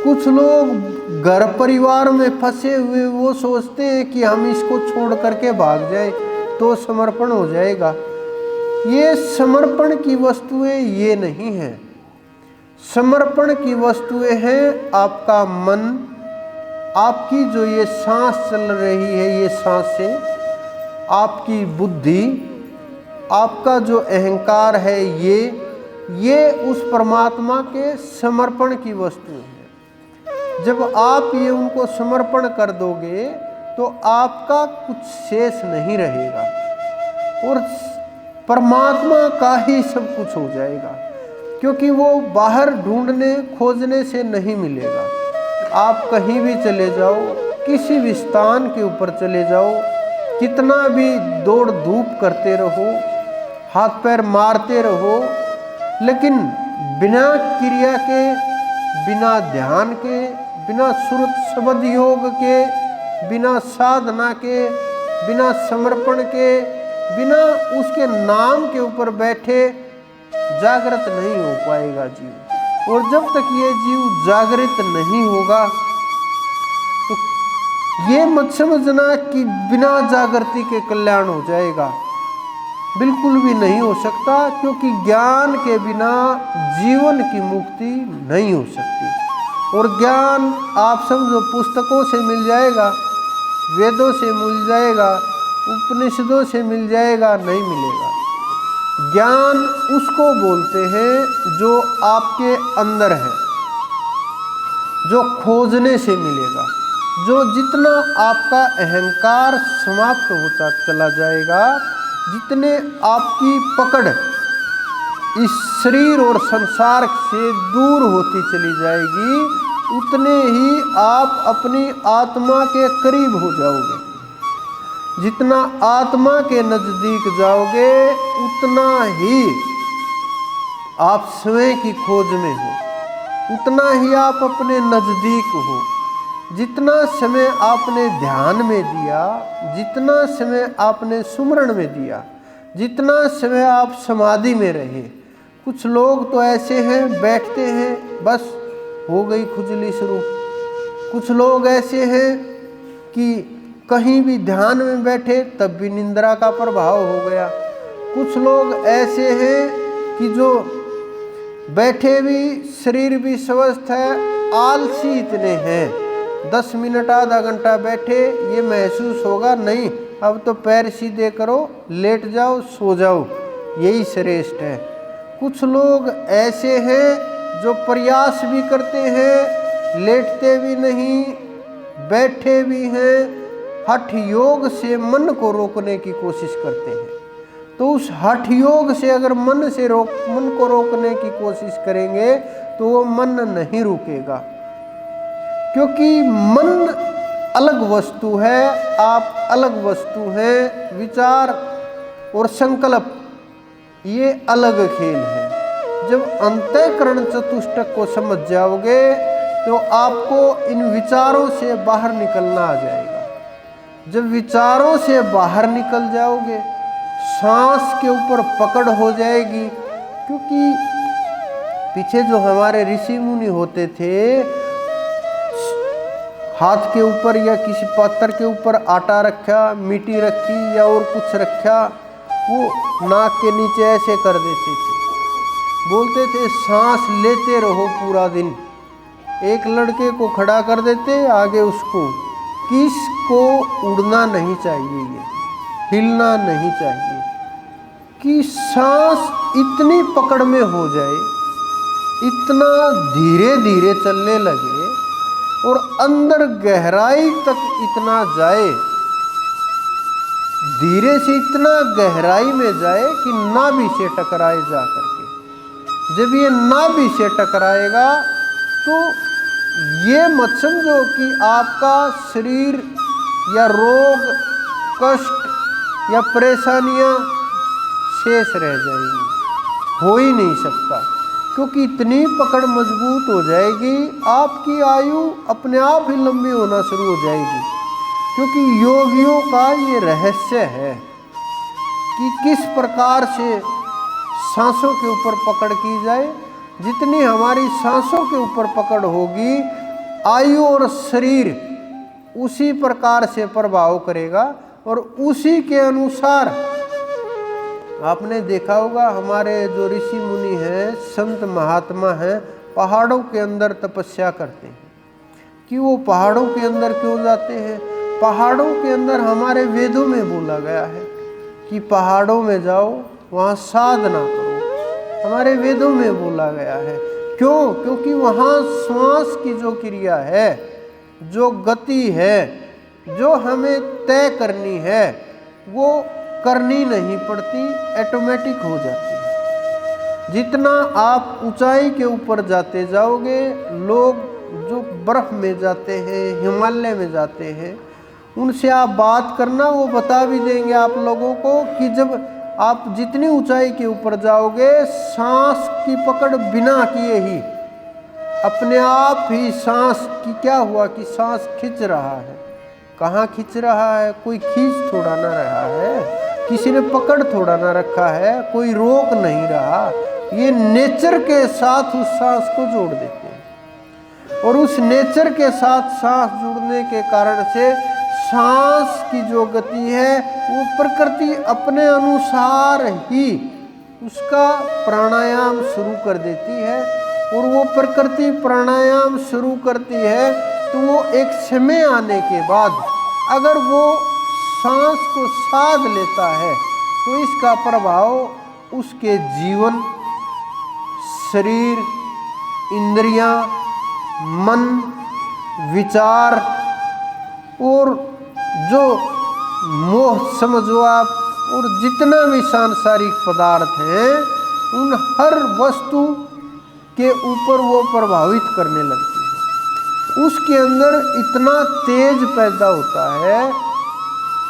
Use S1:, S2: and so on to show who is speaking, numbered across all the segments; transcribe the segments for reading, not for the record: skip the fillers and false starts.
S1: कुछ लोग घर परिवार में फंसे हुए वो सोचते हैं कि हम इसको छोड़ करके भाग जाए तो समर्पण हो जाएगा। ये समर्पण की वस्तुएं ये नहीं है। समर्पण की वस्तुएं हैं आपका मन, आपकी जो ये सांस चल रही है, ये सांसें, आपकी बुद्धि, आपका जो अहंकार है, ये उस परमात्मा के समर्पण की वस्तुएं हैं। जब आप ये उनको समर्पण कर दोगे तो आपका कुछ शेष नहीं रहेगा और परमात्मा का ही सब कुछ हो जाएगा, क्योंकि वो बाहर ढूंढने खोजने से नहीं मिलेगा। आप कहीं भी चले जाओ, किसी भी स्थान के ऊपर चले जाओ, कितना भी दौड़ धूप करते रहो, हाथ पैर मारते रहो, लेकिन बिना क्रिया के, बिना ध्यान के, बिना सुरत शब्द योग के, बिना साधना के, बिना समर्पण के, बिना उसके नाम के ऊपर बैठे जागृत नहीं हो पाएगा जीव। और जब तक ये जीव जागृत नहीं होगा तो ये मत समझना कि बिना जागृति के कल्याण हो जाएगा, बिल्कुल भी नहीं हो सकता, क्योंकि ज्ञान के बिना जीवन की मुक्ति नहीं हो सकती। और ज्ञान आप समझो पुस्तकों से मिल जाएगा, वेदों से मिल जाएगा, उपनिषदों से मिल जाएगा, नहीं मिलेगा। ज्ञान उसको बोलते हैं जो आपके अंदर है, जो खोजने से मिलेगा, जो जितना आपका अहंकार समाप्त होता चला जाएगा, जितने आपकी पकड़ इस शरीर और संसार से दूर होती चली जाएगी, उतने ही आप अपनी आत्मा के करीब हो जाओगे। जितना आत्मा के नजदीक जाओगे उतना ही आप स्वयं की खोज में हो, उतना ही आप अपने नजदीक हो। जितना समय आपने ध्यान में दिया, जितना समय आपने सुमरण में दिया, जितना समय आप समाधि में रहे, कुछ लोग तो ऐसे हैं बैठते हैं बस हो गई खुजली शुरू। कुछ लोग ऐसे हैं कि कहीं भी ध्यान में बैठे तब भी निंद्रा का प्रभाव हो गया। कुछ लोग ऐसे हैं कि जो बैठे भी शरीर भी स्वस्थ है, आलसी इतने हैं, 10 मिनट आधा घंटा बैठे ये महसूस होगा नहीं, अब तो पैर सीधे करो, लेट जाओ, सो जाओ, यही श्रेष्ठ है। कुछ लोग ऐसे हैं जो प्रयास भी करते हैं, लेटते भी नहीं, बैठे भी हैं, हठ योग से मन को रोकने की कोशिश करते हैं। तो उस हठ योग से अगर मन को रोकने की कोशिश करेंगे तो वो मन नहीं रुकेगा, क्योंकि मन अलग वस्तु है, आप अलग वस्तु हैं। विचार और संकल्प ये अलग खेल है। जब अंतःकरण चतुष्टक को समझ जाओगे तो आपको इन विचारों से बाहर निकलना आ जाएगा। जब विचारों से बाहर निकल जाओगे, सांस के ऊपर पकड़ हो जाएगी, क्योंकि पीछे जो हमारे ऋषि मुनि होते थे, हाथ के ऊपर या किसी पत्थर के ऊपर आटा रखा, मिट्टी रखी या और कुछ रखा, वो नाक के नीचे ऐसे कर देते थे, बोलते थे सांस लेते रहो पूरा दिन। एक लड़के को खड़ा कर देते आगे, उसको किसको उड़ना नहीं चाहिए, ये हिलना नहीं चाहिए, कि सांस इतनी पकड़ में हो जाए, इतना धीरे धीरे चलने लगे और अंदर गहराई तक इतना जाए, धीरे से इतना गहराई में जाए कि नाभि से टकराए जा करके। जब ये नाभि से टकराएगा तो ये मत समझो कि आपका शरीर या रोग, कष्ट या परेशानियां शेष रह जाएंगी, हो ही नहीं सकता, क्योंकि इतनी पकड़ मजबूत हो जाएगी, आपकी आयु अपने आप ही लंबी होना शुरू हो जाएगी। क्योंकि योगियों का ये रहस्य है कि किस प्रकार से सांसों के ऊपर पकड़ की जाए। जितनी हमारी सांसों के ऊपर पकड़ होगी आयु और शरीर उसी प्रकार से प्रभाव करेगा और उसी के अनुसार आपने देखा होगा हमारे जो ऋषि मुनि हैं, संत महात्मा हैं, पहाड़ों के अंदर तपस्या करते हैं। कि वो पहाड़ों के अंदर क्यों जाते हैं? पहाड़ों के अंदर हमारे वेदों में बोला गया है कि पहाड़ों में जाओ, वहाँ साधना करो। हमारे वेदों में बोला गया है। क्यों? क्योंकि वहाँ श्वास की जो क्रिया है, जो गति है, जो हमें तय करनी है, वो करनी नहीं पड़ती, ऑटोमेटिक हो जाती है। जितना आप ऊंचाई के ऊपर जाते जाओगे, लोग जो बर्फ में जाते हैं, हिमालय में जाते हैं, उनसे आप बात करना, वो बता भी देंगे आप लोगों को कि जब आप जितनी ऊंचाई के ऊपर जाओगे, सांस की पकड़ बिना किए ही अपने आप ही सांस की क्या हुआ कि सांस खिंच रहा है। कहाँ खिंच रहा है? कोई खींच थोड़ा ना रहा है, किसी ने पकड़ थोड़ा ना रखा है, कोई रोक नहीं रहा। ये नेचर के साथ उस सांस को जोड़ देते हैं और उस नेचर के साथ सांस जुड़ने के कारण से सांस की जो गति है वो प्रकृति अपने अनुसार ही उसका प्राणायाम शुरू कर देती है। और वो प्रकृति प्राणायाम शुरू करती है तो वो एक समय आने के बाद अगर वो सांस को साध लेता है तो इसका प्रभाव उसके जीवन, शरीर, इंद्रियां, मन, विचार और जो मोह समझो आप, और जितना भी सांसारिक पदार्थ हैं, उन हर वस्तु के ऊपर वो प्रभावित करने लगती है। उसके अंदर इतना तेज पैदा होता है,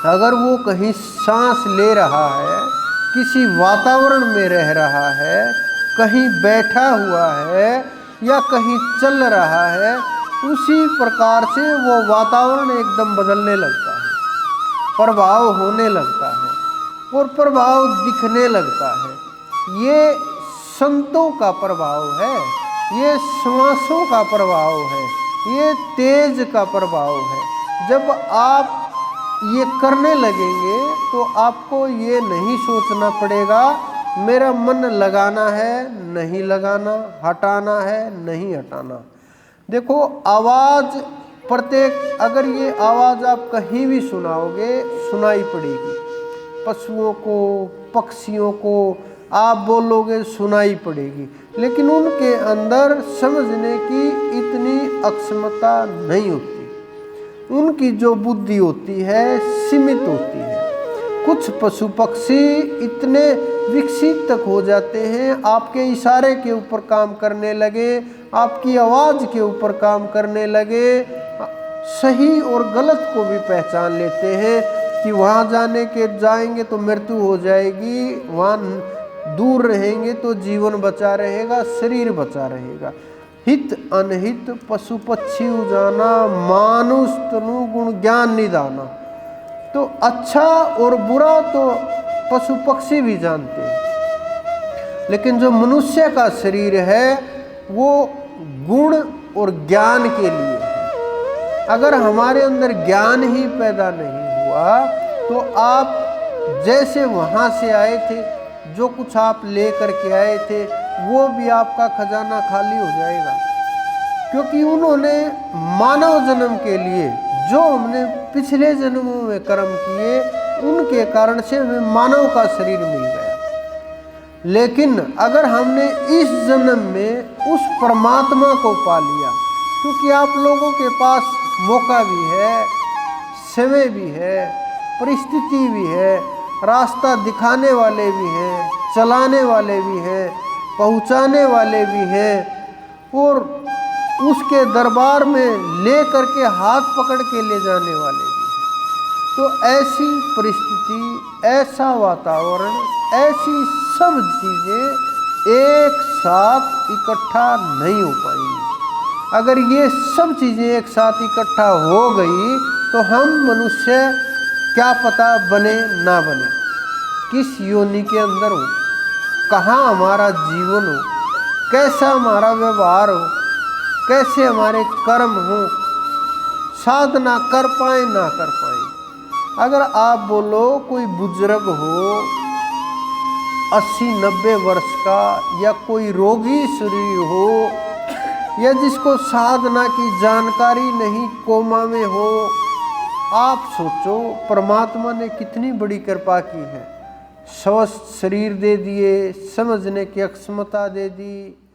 S1: अगर वो कहीं सांस ले रहा है, किसी वातावरण में रह रहा है, कहीं बैठा हुआ है या कहीं चल रहा है, उसी प्रकार से वो वातावरण एकदम बदलने लगता है, प्रभाव होने लगता है और प्रभाव दिखने लगता है। ये संतों का प्रभाव है, ये श्वासों का प्रभाव है, ये तेज का प्रभाव है। जब आप ये करने लगेंगे तो आपको ये नहीं सोचना पड़ेगा मेरा मन लगाना है नहीं लगाना, हटाना है नहीं हटाना। देखो आवाज़ प्रत्येक, अगर ये आवाज़ आप कहीं भी सुनाओगे सुनाई पड़ेगी। पशुओं को, पक्षियों को आप बोलोगे सुनाई पड़ेगी, लेकिन उनके अंदर समझने की इतनी अक्षमता नहीं होती। उनकी जो बुद्धि होती है सीमित होती है। कुछ पशु पक्षी इतने विकसित तक हो जाते हैं, आपके इशारे के ऊपर काम करने लगे, आपकी आवाज़ के ऊपर काम करने लगे, सही और गलत को भी पहचान लेते हैं कि वहाँ जाएंगे तो मृत्यु हो जाएगी, वहाँ दूर रहेंगे तो जीवन बचा रहेगा, शरीर बचा रहेगा। हित अनहित पशु पक्षी उजाना, मानुष तनु गुण ज्ञान निदाना। तो अच्छा और बुरा तो पशु पक्षी भी जानते हैं, लेकिन जो मनुष्य का शरीर है वो गुण और ज्ञान के लिए है। अगर हमारे अंदर ज्ञान ही पैदा नहीं हुआ तो आप जैसे वहाँ से आए थे, जो कुछ आप ले करके आए थे, वो भी आपका खजाना खाली हो जाएगा। क्योंकि उन्होंने मानव जन्म के लिए जो हमने पिछले जन्मों में कर्म किए, उनके कारण से हमें मानव का शरीर मिल गया। लेकिन अगर हमने इस जन्म में उस परमात्मा को पा लिया, क्योंकि आप लोगों के पास मौका भी है, समय भी है, परिस्थिति भी है, रास्ता दिखाने वाले भी हैं, चलाने वाले भी हैं, पहुंचाने वाले भी हैं और उसके दरबार में ले करके हाथ पकड़ के ले जाने वाले भी हैं। तो ऐसी परिस्थिति, ऐसा वातावरण, ऐसी सब चीज़ें एक साथ इकट्ठा नहीं हो पाएंगी। अगर ये सब चीज़ें एक साथ इकट्ठा हो गई तो हम मनुष्य क्या पता बने ना बने, किस योनि के अंदर हो, कहाँ हमारा जीवन हो, कैसा हमारा व्यवहार हो, कैसे हमारे कर्म हो, साधना कर पाए ना कर पाए। अगर आप बोलो कोई बुजुर्ग हो 80-90 वर्ष का, या कोई रोगी शरीर हो, या जिसको साधना की जानकारी नहीं, कोमा में हो, आप सोचो परमात्मा ने कितनी बड़ी कृपा की है। स्वस्थ शरीर दे दिए, समझने की अक्षमता दे दी,